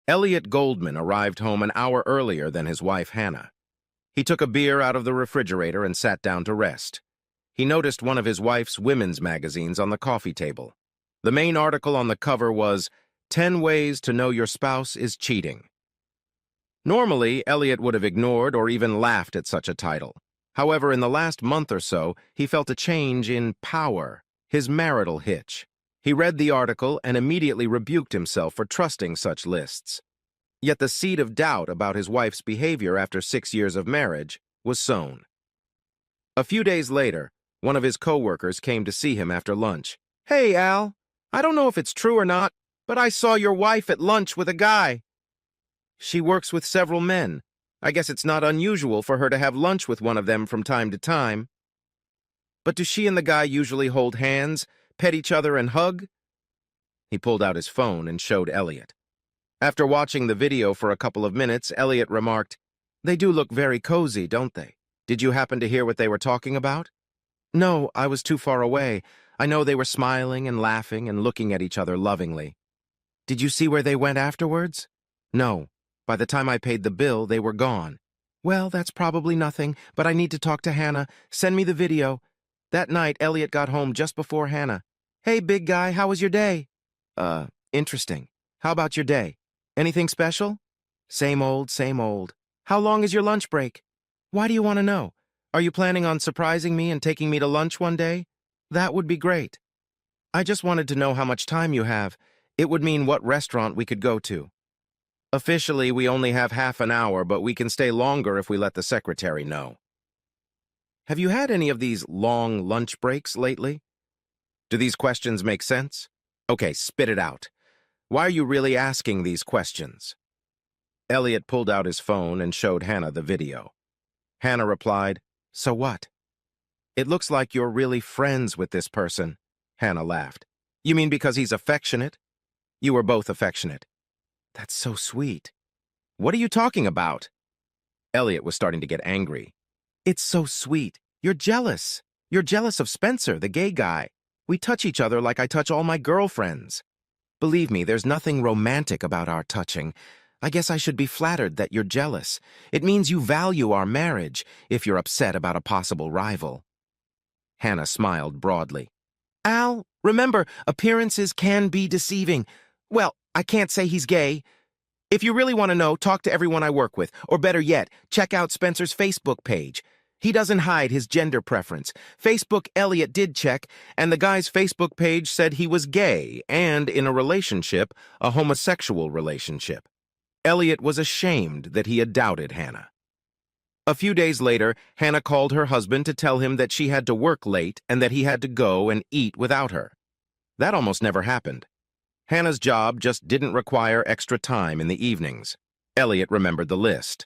Elliot Goldman arrived home an hour earlier than his wife, Hannah. He took a beer out of the refrigerator and sat down to rest. He noticed one of his wife's women's magazines on the coffee table. The main article on the cover was 10 Ways to Know Your Spouse is Cheating. Normally, Elliot would have ignored or even laughed at such a title. However, in the last month or so, he felt a change in power, his marital hitch. He read the article and immediately rebuked himself for trusting such lists. Yet the seed of doubt about his wife's behavior after 6 years of marriage was sown. A few days later, one of his co-workers came to see him after lunch. "Hey, Al, I don't know if it's true or not, but I saw your wife at lunch with a guy." "She works with several men. I guess it's not unusual for her to have lunch with one of them from time to time." "But do she and the guy usually hold hands, pet each other, and hug?" He pulled out his phone and showed Elliot. After watching the video for a couple of minutes, Elliot remarked, "They do look very cozy, don't they? Did you happen to hear what they were talking about?" "No, I was too far away. I know they were smiling and laughing and looking at each other lovingly." "Did you see where they went afterwards?" "No. By the time I paid the bill, they were gone." "Well, that's probably nothing, but I need to talk to Hannah. Send me the video." That night, Elliot got home just before Hannah. "Hey, big guy, how was your day?" Interesting. How about your day? Anything special?" "Same old, same old." "How long is your lunch break?" "Why do you want to know? Are you planning on surprising me and taking me to lunch one day?" "That would be great." "I just wanted to know how much time you have. It would mean what restaurant we could go to." "Officially, we only have half an hour, but we can stay longer if we let the secretary know." Have you had any of these long lunch breaks lately? Do these questions make sense? Okay, spit it out. Why are you really asking these questions? Elliot pulled out his phone and showed Hannah the video. Hannah replied, "So what?" "It looks like you're really friends with this person." Hannah laughed. "You mean because he's affectionate?" "You were both affectionate." "That's so sweet." "What are you talking about?" Elliot was starting to get angry. "It's so sweet. You're jealous. You're jealous of Spencer, the gay guy. We touch each other like I touch all my girlfriends. Believe me, there's nothing romantic about our touching. I guess I should be flattered that you're jealous. It means you value our marriage if you're upset about a possible rival." Hannah smiled broadly. "Al, remember, appearances can be deceiving. Well, I can't say he's gay. If you really want to know, talk to everyone I work with. Or better yet, check out Spencer's Facebook page. He doesn't hide his gender preference. Facebook Elliot did check, and the guy's Facebook page said he was gay and in a relationship, a homosexual relationship." Elliot was ashamed that he had doubted Hannah. A few days later, Hannah called her husband to tell him that she had to work late and that he had to go and eat without her. That almost never happened. Hannah's job just didn't require extra time in the evenings. Elliot remembered the list.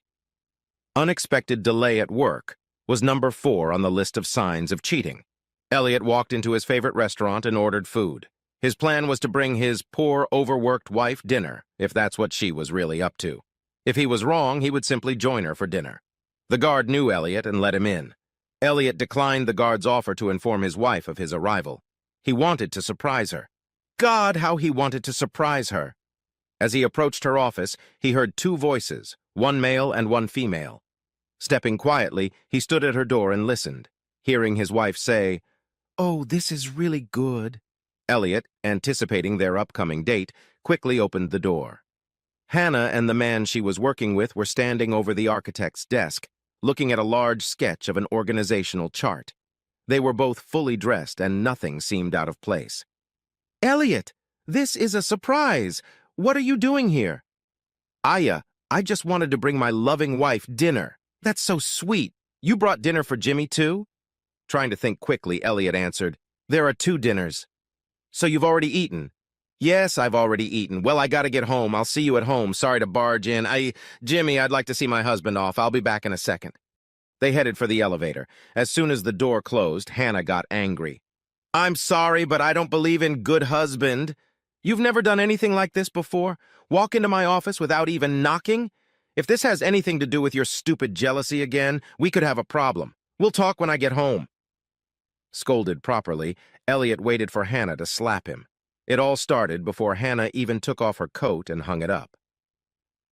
Unexpected delay at work was number 4 on the list of signs of cheating. Elliot walked into his favorite restaurant and ordered food. His plan was to bring his poor, overworked wife dinner, if that's what she was really up to. If he was wrong, he would simply join her for dinner. The guard knew Elliot and let him in. Elliot declined the guard's offer to inform his wife of his arrival. He wanted to surprise her. God, how he wanted to surprise her. As he approached her office, he heard 2 voices, one male and one female. Stepping quietly, he stood at her door and listened, hearing his wife say, "Oh, this is really good." Elliot, anticipating their upcoming date, quickly opened the door. Hannah and the man she was working with were standing over the architect's desk, looking at a large sketch of an organizational chart. They were both fully dressed and nothing seemed out of place. "Elliot, this is a surprise. What are you doing here?" "I just wanted to bring my loving wife dinner." "That's so sweet. You brought dinner for Jimmy, too?" Trying to think quickly, Elliot answered, "There are 2 dinners." "So you've already eaten?" "Yes, I've already eaten. Well, I gotta get home. I'll see you at home. Sorry to barge in. Jimmy, I'd like to see my husband off. I'll be back in a second." They headed for the elevator. As soon as the door closed, Hannah got angry. "I'm sorry, but I don't believe in good husband. You've never done anything like this before? Walk into my office without even knocking? If this has anything to do with your stupid jealousy again, we could have a problem. We'll talk when I get home." Scolded properly, Elliot waited for Hannah to slap him. It all started before Hannah even took off her coat and hung it up.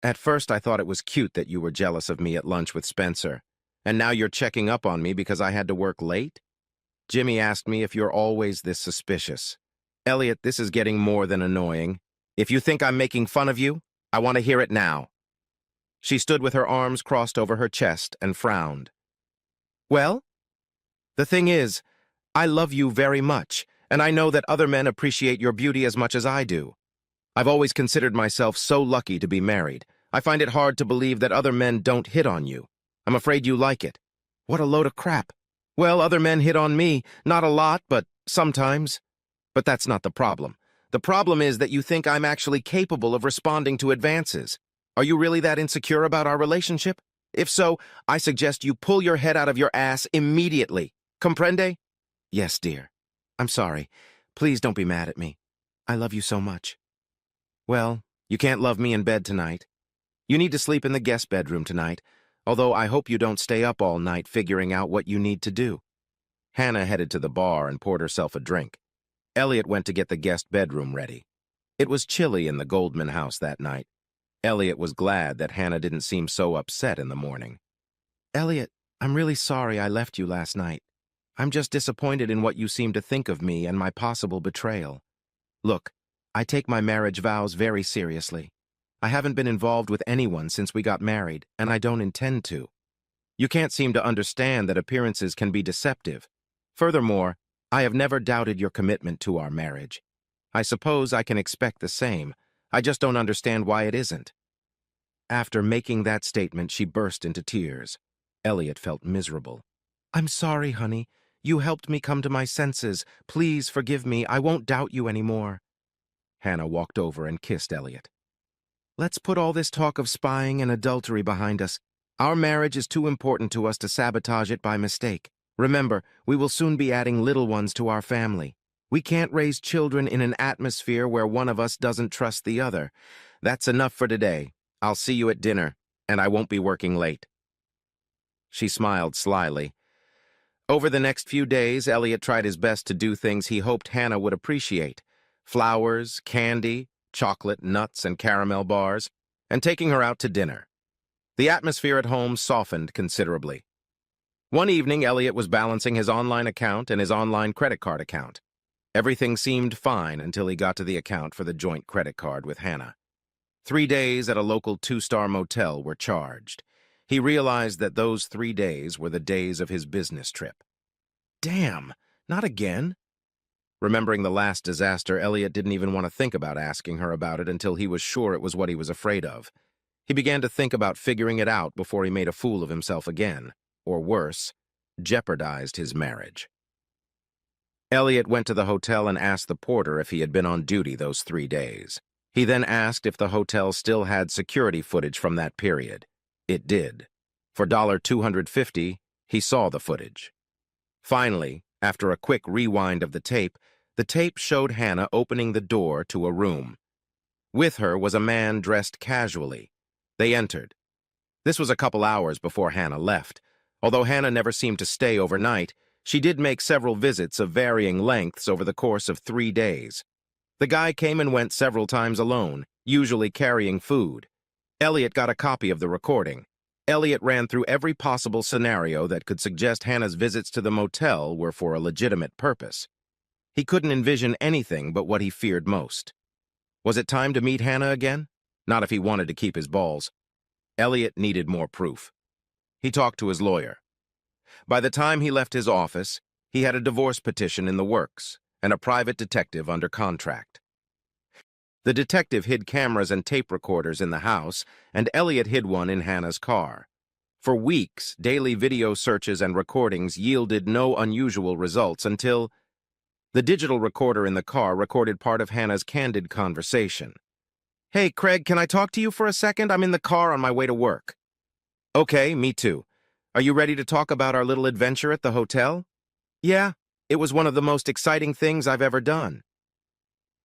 At first, I thought it was cute that you were jealous of me at lunch with Spencer. And now you're checking up on me because I had to work late? Jimmy asked me if you're always this suspicious. Elliot, this is getting more than annoying. If you think I'm making fun of you, I want to hear it now. She stood with her arms crossed over her chest and frowned. Well, the thing is, I love you very much, and I know that other men appreciate your beauty as much as I do. I've always considered myself so lucky to be married. I find it hard to believe that other men don't hit on you. I'm afraid you like it. What a load of crap. Well, other men hit on me, not a lot, but sometimes. But that's not the problem. The problem is that you think I'm actually capable of responding to advances. Are you really that insecure about our relationship? If so, I suggest you pull your head out of your ass immediately. Comprende? Yes, dear. I'm sorry. Please don't be mad at me. I love you so much. Well, you can't love me in bed tonight. You need to sleep in the guest bedroom tonight, although I hope you don't stay up all night figuring out what you need to do. Hannah headed to the bar and poured herself a drink. Elliot went to get the guest bedroom ready. It was chilly in the Goldman house that night. Elliot was glad that Hannah didn't seem so upset in the morning. Elliot, I'm really sorry I left you last night. I'm just disappointed in what you seem to think of me and my possible betrayal. Look, I take my marriage vows very seriously. I haven't been involved with anyone since we got married, and I don't intend to. You can't seem to understand that appearances can be deceptive. Furthermore, I have never doubted your commitment to our marriage. I suppose I can expect the same. I just don't understand why it isn't. After making that statement, she burst into tears. Elliot felt miserable. I'm sorry, honey. You helped me come to my senses. Please forgive me. I won't doubt you anymore. Hannah walked over and kissed Elliot. Let's put all this talk of spying and adultery behind us. Our marriage is too important to us to sabotage it by mistake. Remember, we will soon be adding little ones to our family. We can't raise children in an atmosphere where one of us doesn't trust the other. That's enough for today. I'll see you at dinner, and I won't be working late. She smiled slyly. Over the next few days, Elliot tried his best to do things he hoped Hannah would appreciate. Flowers, candy, chocolate, nuts, and caramel bars, and taking her out to dinner. The atmosphere at home softened considerably. One evening, Elliot was balancing his online account and his online credit card account. Everything seemed fine until he got to the account for the joint credit card with Hannah. 3 days at a local 2-star motel were charged. He realized that those 3 days were the days of his business trip. Damn, not again. Remembering the last disaster, Elliot didn't even want to think about asking her about it until he was sure it was what he was afraid of. He began to think about figuring it out before he made a fool of himself again, or worse, jeopardized his marriage. Elliot went to the hotel and asked the porter if he had been on duty those 3 days. He then asked if the hotel still had security footage from that period. It did. For $250, he saw the footage. Finally, after a quick rewind of the tape showed Hannah opening the door to a room. With her was a man dressed casually. They entered. This was a couple hours before Hannah left. Although Hannah never seemed to stay overnight, she did make several visits of varying lengths over the course of 3 days. The guy came and went several times alone, usually carrying food. Elliot got a copy of the recording. Elliot ran through every possible scenario that could suggest Hannah's visits to the motel were for a legitimate purpose. He couldn't envision anything but what he feared most. Was it time to meet Hannah again? Not if he wanted to keep his balls. Elliot needed more proof. He talked to his lawyer. By the time he left his office, he had a divorce petition in the works and a private detective under contract. The detective hid cameras and tape recorders in the house, and Elliot hid one in Hannah's car. For weeks, daily video searches and recordings yielded no unusual results until the digital recorder in the car recorded part of Hannah's candid conversation. Hey, Craig, can I talk to you for a second? I'm in the car on my way to work. Okay, me too. Are you ready to talk about our little adventure at the hotel? Yeah, it was one of the most exciting things I've ever done.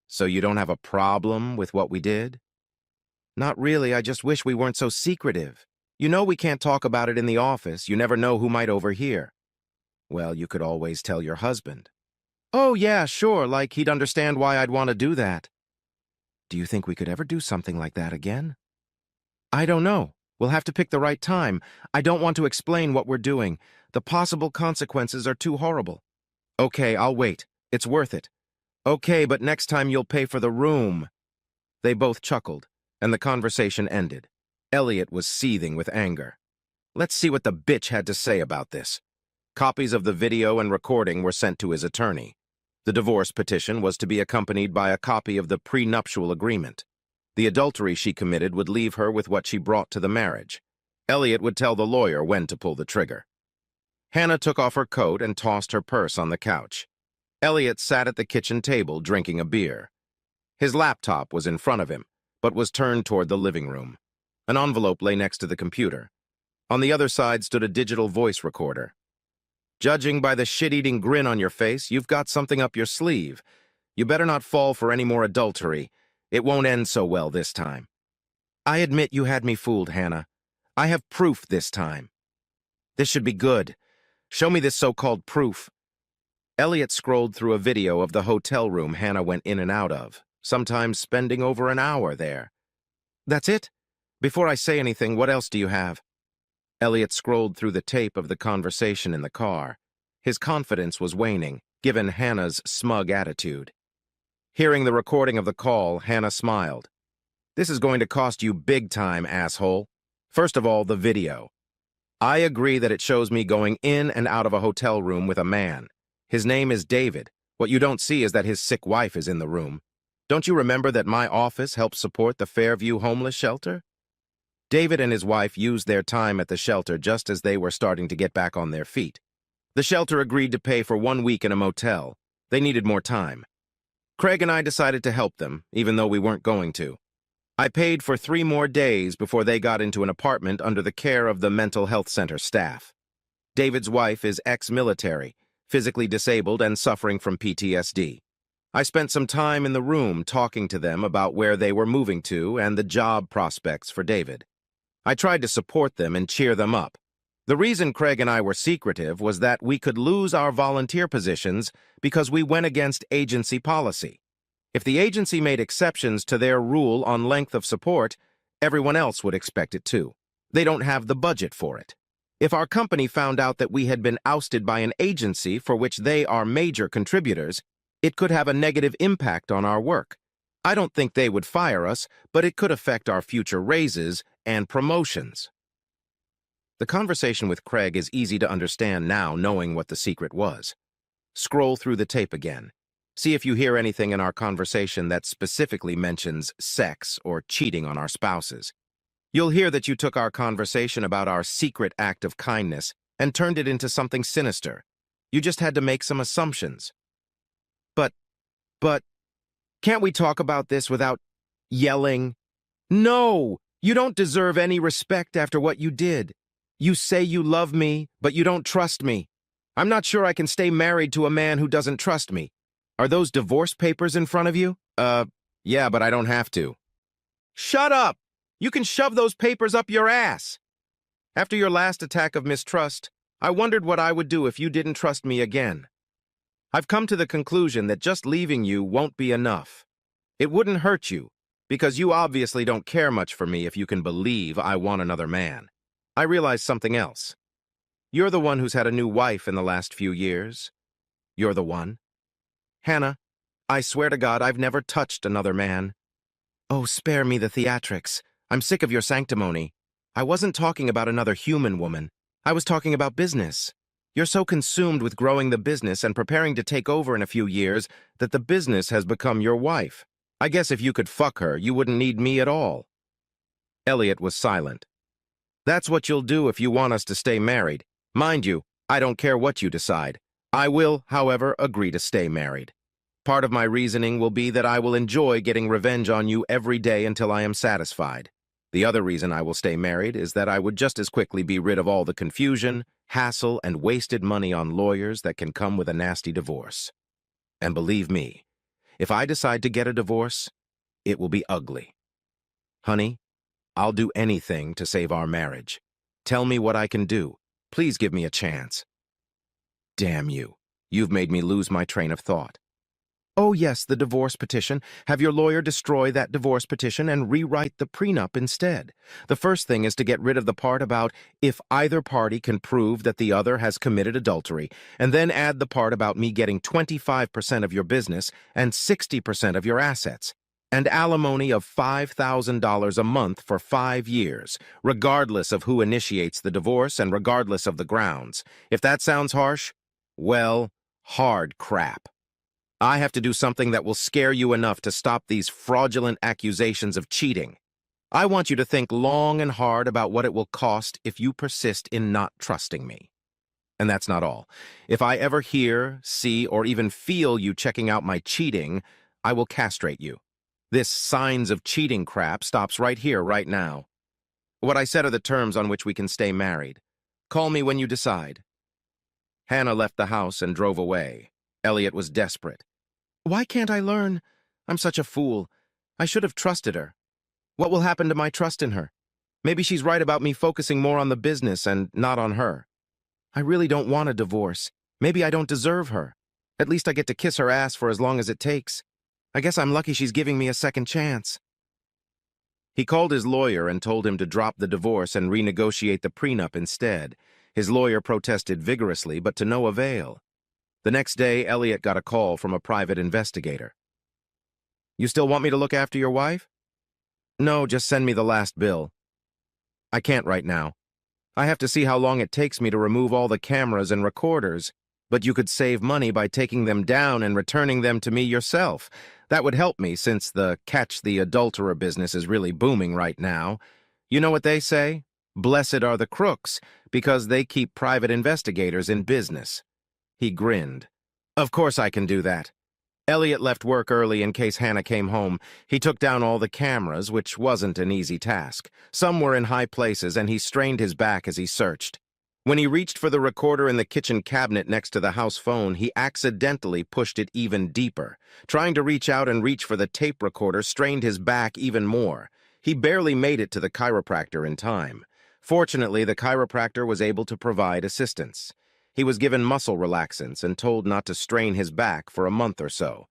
So you don't have a problem with what we did? Not really, I just wish we weren't so secretive. You know we can't talk about it in the office. You never know who might overhear. Well, you could always tell your husband. Oh, yeah, sure, like he'd understand why I'd want to do that. Do you think we could ever do something like that again? I don't know. We'll have to pick the right time. I don't want to explain what we're doing. The possible consequences are too horrible. Okay, I'll wait. It's worth it. Okay, but next time you'll pay for the room. They both chuckled, and the conversation ended. Elliot was seething with anger. Let's see what the bitch had to say about this. Copies of the video and recording were sent to his attorney. The divorce petition was to be accompanied by a copy of the prenuptial agreement. The adultery she committed would leave her with what she brought to the marriage. Elliot would tell the lawyer when to pull the trigger. Hannah took off her coat and tossed her purse on the couch. Elliot sat at the kitchen table drinking a beer. His laptop was in front of him, but was turned toward the living room. An envelope lay next to the computer. On the other side stood a digital voice recorder. Judging by the shit-eating grin on your face, you've got something up your sleeve. You better not fall for any more adultery. It won't end so well this time. I admit you had me fooled, Hannah. I have proof this time. This should be good. Show me this so-called proof. Elliot scrolled through a video of the hotel room Hannah went in and out of, sometimes spending over an hour there. That's it? Before I say anything, what else do you have? Elliot scrolled through the tape of the conversation in the car. His confidence was waning, given Hannah's smug attitude. Hearing the recording of the call, Hannah smiled. This is going to cost you big time, asshole. First of all, the video. I agree that it shows me going in and out of a hotel room with a man. His name is David. What you don't see is that his sick wife is in the room. Don't you remember that my office helps support the Fairview homeless shelter? David and his wife used their time at the shelter just as they were starting to get back on their feet. The shelter agreed to pay for 1 week in a motel. They needed more time. Craig and I decided to help them, even though we weren't going to. I paid for 3 more days before they got into an apartment under the care of the mental health center staff. David's wife is ex-military, physically disabled and suffering from PTSD. I spent some time in the room talking to them about where they were moving to and the job prospects for David. I tried to support them and cheer them up. The reason Craig and I were secretive was that we could lose our volunteer positions because we went against agency policy. If the agency made exceptions to their rule on length of support, everyone else would expect it too. They don't have the budget for it. If our company found out that we had been ousted by an agency for which they are major contributors, it could have a negative impact on our work. I don't think they would fire us, but it could affect our future raises and promotions. The conversation with Craig is easy to understand now, knowing what the secret was. Scroll through the tape again. See if you hear anything in our conversation that specifically mentions sex or cheating on our spouses. You'll hear that you took our conversation about our secret act of kindness and turned it into something sinister. You just had to make some assumptions. But, can't we talk about this without yelling? No! You don't deserve any respect after what you did. You say you love me, but you don't trust me. I'm not sure I can stay married to a man who doesn't trust me. Are those divorce papers in front of you? Yeah, but I don't have to. Shut up! You can shove those papers up your ass! After your last attack of mistrust, I wondered what I would do if you didn't trust me again. I've come to the conclusion that just leaving you won't be enough. It wouldn't hurt you, because you obviously don't care much for me if you can believe I want another man. I realized something else. You're the one who's had a new wife in the last few years. You're the one. Hannah, I swear to God I've never touched another man. Oh, spare me the theatrics. I'm sick of your sanctimony. I wasn't talking about another human woman. I was talking about business. You're so consumed with growing the business and preparing to take over in a few years that the business has become your wife. I guess if you could fuck her, you wouldn't need me at all. Elliot was silent. That's what you'll do if you want us to stay married. Mind you, I don't care what you decide. I will, however, agree to stay married. Part of my reasoning will be that I will enjoy getting revenge on you every day until I am satisfied. The other reason I will stay married is that I would just as quickly be rid of all the confusion, hassle, and wasted money on lawyers that can come with a nasty divorce. And believe me, if I decide to get a divorce, it will be ugly. Honey, I'll do anything to save our marriage. Tell me what I can do. Please give me a chance. Damn you. You've made me lose my train of thought. Oh, yes, the divorce petition. Have your lawyer destroy that divorce petition and rewrite the prenup instead. The first thing is to get rid of the part about if either party can prove that the other has committed adultery, and then add the part about me getting 25% of your business and 60% of your assets, and alimony of $5,000 a month for 5 years, regardless of who initiates the divorce and regardless of the grounds. If that sounds harsh, well, hard crap. I have to do something that will scare you enough to stop these fraudulent accusations of cheating. I want you to think long and hard about what it will cost if you persist in not trusting me. And that's not all. If I ever hear, see, or even feel you checking out my cheating, I will castrate you. This signs of cheating crap stops right here, right now. What I said are the terms on which we can stay married. Call me when you decide. Hannah left the house and drove away. Elliot was desperate. Why can't I learn? I'm such a fool. I should have trusted her. What will happen to my trust in her? Maybe she's right about me focusing more on the business and not on her. I really don't want a divorce. Maybe I don't deserve her. At least I get to kiss her ass for as long as it takes. I guess I'm lucky she's giving me a second chance. He called his lawyer and told him to drop the divorce and renegotiate the prenup instead. His lawyer protested vigorously, but to no avail. The next day, Elliot got a call from a private investigator. You still want me to look after your wife? No, just send me the last bill. I can't right now. I have to see how long it takes me to remove all the cameras and recorders, but you could save money by taking them down and returning them to me yourself. That would help me since the catch the adulterer business is really booming right now. You know what they say? Blessed are the crooks, because they keep private investigators in business. He grinned. Of course I can do that. Elliot left work early in case Hannah came home. He took down all the cameras, which wasn't an easy task. Some were in high places, and he strained his back as he searched. When he reached for the recorder in the kitchen cabinet next to the house phone, he accidentally pushed it even deeper. Trying to reach out and reach for the tape recorder strained his back even more. He barely made it to the chiropractor in time. Fortunately, the chiropractor was able to provide assistance. He was given muscle relaxants and told not to strain his back for a month or so.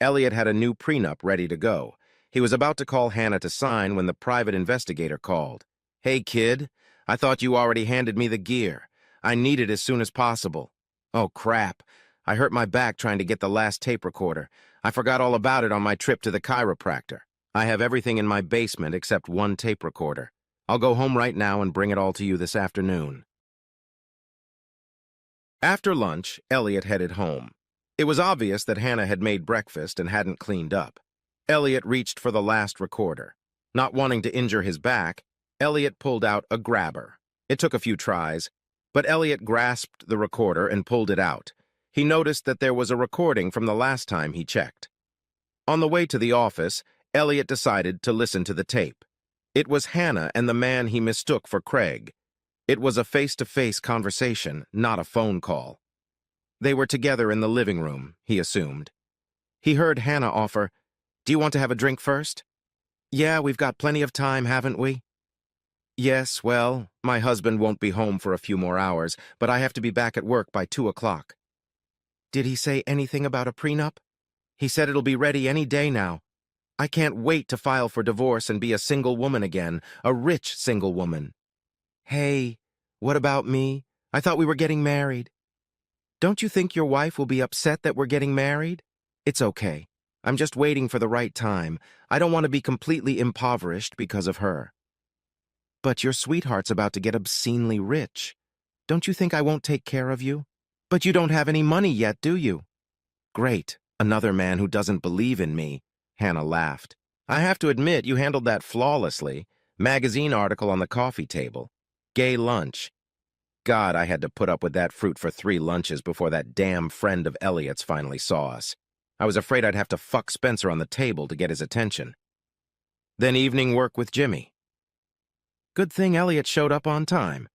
Elliot had a new prenup ready to go. He was about to call Hannah to sign when the private investigator called. Hey, kid, I thought you already handed me the gear. I need it as soon as possible. Oh, crap. I hurt my back trying to get the last tape recorder. I forgot all about it on my trip to the chiropractor. I have everything in my basement except one tape recorder. I'll go home right now and bring it all to you this afternoon. After lunch, Elliot headed home. It was obvious that Hannah had made breakfast and hadn't cleaned up. Elliot reached for the last recorder. Not wanting to injure his back, Elliot pulled out a grabber. It took a few tries, but Elliot grasped the recorder and pulled it out. He noticed that there was a recording from the last time he checked. On the way to the office, Elliot decided to listen to the tape. It was Hannah and the man he mistook for Craig. It was a face-to-face conversation, not a phone call. They were together in the living room, he assumed. He heard Hannah offer, "Do you want to have a drink first?" "Yeah, we've got plenty of time, haven't we?" "Yes, well, my husband won't be home for a few more hours, but I have to be back at work by 2 o'clock. "Did he say anything about a prenup?" "He said it'll be ready any day now. I can't wait to file for divorce and be a single woman again, a rich single woman." "Hey, what about me? I thought we were getting married." "Don't you think your wife will be upset that we're getting married?" "It's okay. I'm just waiting for the right time. I don't want to be completely impoverished because of her." "But your sweetheart's about to get obscenely rich. Don't you think I won't take care of you?" "But you don't have any money yet, do you?" "Great, another man who doesn't believe in me," Hannah laughed. "I have to admit you handled that flawlessly. Magazine article on the coffee table. Gay lunch. God, I had to put up with that fruit for 3 lunches before that damn friend of Elliot's finally saw us. I was afraid I'd have to fuck Spencer on the table to get his attention. Then evening work with Jimmy. Good thing Elliot showed up on time.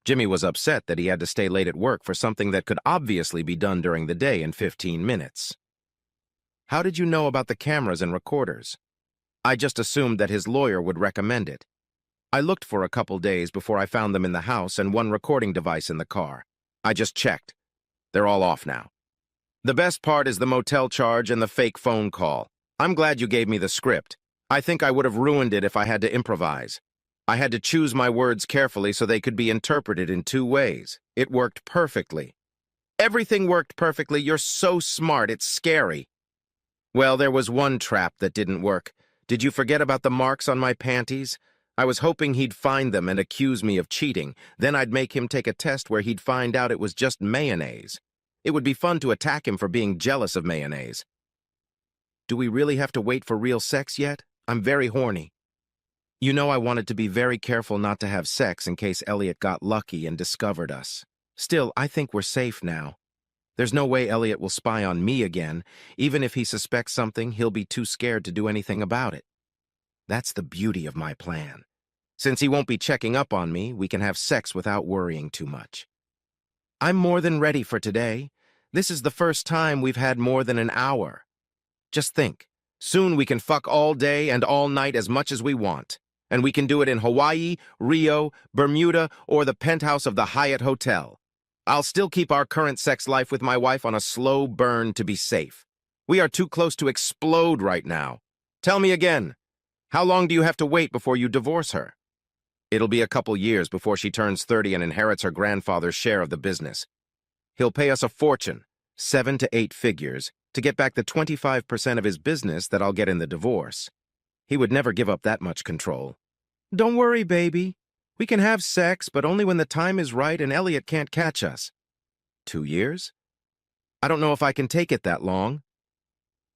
Jimmy was upset that he had to stay late at work for something that could obviously be done during the day in 15 minutes. How did you know about the cameras and recorders? I just assumed that his lawyer would recommend it. I looked for a couple days before I found them in the house and one recording device in the car. I just checked. They're all off now. The best part is the motel charge and the fake phone call. I'm glad you gave me the script. I think I would have ruined it if I had to improvise. I had to choose my words carefully so they could be interpreted in two ways. It worked perfectly. Everything worked perfectly. You're so smart, it's scary. Well, there was one trap that didn't work. Did you forget about the marks on my panties? I was hoping he'd find them and accuse me of cheating. Then I'd make him take a test where he'd find out it was just mayonnaise. It would be fun to attack him for being jealous of mayonnaise. Do we really have to wait for real sex yet? I'm very horny. You know I wanted to be very careful not to have sex in case Elliot got lucky and discovered us. Still, I think we're safe now. There's no way Elliot will spy on me again. Even if he suspects something, he'll be too scared to do anything about it. That's the beauty of my plan. Since he won't be checking up on me, we can have sex without worrying too much. I'm more than ready for today. This is the first time we've had more than an hour. Just think, soon we can fuck all day and all night as much as we want. And we can do it in Hawaii, Rio, Bermuda, or the penthouse of the Hyatt Hotel. I'll still keep our current sex life with my wife on a slow burn to be safe. We are too close to explode right now. Tell me again, how long do you have to wait before you divorce her? It'll be a couple years before she turns 30 and inherits her grandfather's share of the business. He'll pay us a fortune, 7 to 8 figures, to get back the 25% of his business that I'll get in the divorce. He would never give up that much control. Don't worry, baby. We can have sex, but only when the time is right and Elliot can't catch us. 2 years? I don't know if I can take it that long.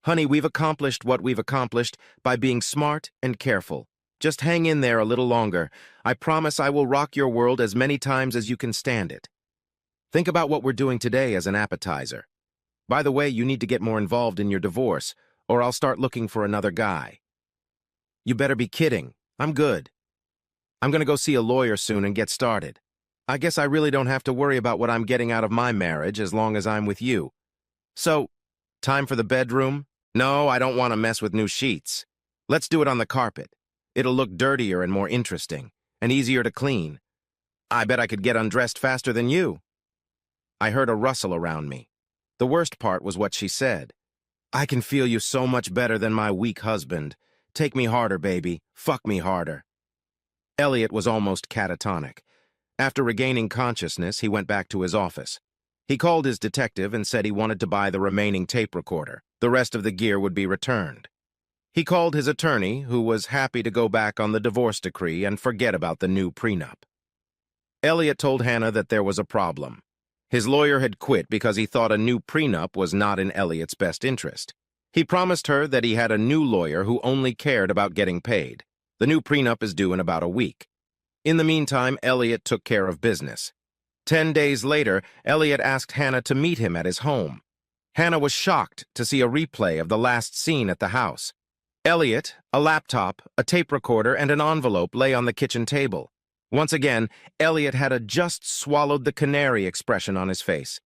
Honey, we've accomplished what we've accomplished by being smart and careful. Just hang in there a little longer. I promise I will rock your world as many times as you can stand it. Think about what we're doing today as an appetizer. By the way, you need to get more involved in your divorce, or I'll start looking for another guy. You better be kidding. I'm good. I'm going to go see a lawyer soon and get started. I guess I really don't have to worry about what I'm getting out of my marriage as long as I'm with you. So, time for the bedroom? No, I don't want to mess with new sheets. Let's do it on the carpet. It'll look dirtier and more interesting, and easier to clean. I bet I could get undressed faster than you. I heard a rustle around me. The worst part was what she said. I can feel you so much better than my weak husband. Take me harder, baby. Fuck me harder. Elliot was almost catatonic. After regaining consciousness, he went back to his office. He called his detective and said he wanted to buy the remaining tape recorder. The rest of the gear would be returned. He called his attorney, who was happy to go back on the divorce decree and forget about the new prenup. Elliot told Hannah that there was a problem. His lawyer had quit because he thought a new prenup was not in Elliot's best interest. He promised her that he had a new lawyer who only cared about getting paid. The new prenup is due in about a week. In the meantime, Elliot took care of business. 10 days later, Elliot asked Hannah to meet him at his home. Hannah was shocked to see a replay of the last scene at the house. Elliot, a laptop, a tape recorder, and an envelope lay on the kitchen table. Once again, Elliot had a just-swallowed-the-canary expression on his face.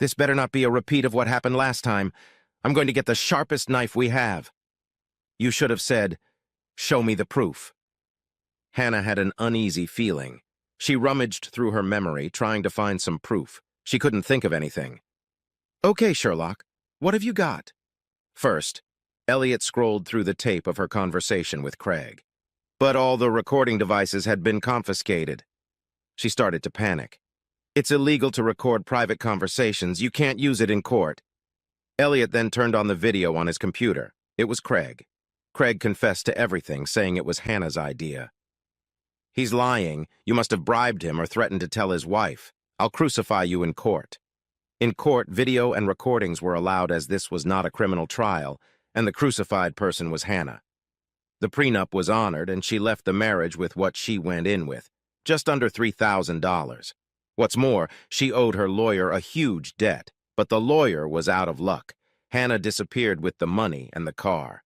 This better not be a repeat of what happened last time. I'm going to get the sharpest knife we have. You should have said, "Show me the proof." Hannah had an uneasy feeling. She rummaged through her memory, trying to find some proof. She couldn't think of anything. Okay, Sherlock, what have you got? First, Elliot scrolled through the tape of her conversation with Craig. But all the recording devices had been confiscated. She started to panic. It's illegal to record private conversations. You can't use it in court. Elliot then turned on the video on his computer. It was Craig. Craig confessed to everything, saying it was Hannah's idea. He's lying. You must have bribed him or threatened to tell his wife. I'll crucify you in court. In court, video and recordings were allowed as this was not a criminal trial, and the crucified person was Hannah. The prenup was honored, and she left the marriage with what she went in with, just under $3,000. What's more, she owed her lawyer a huge debt, but the lawyer was out of luck. Hannah disappeared with the money and the car.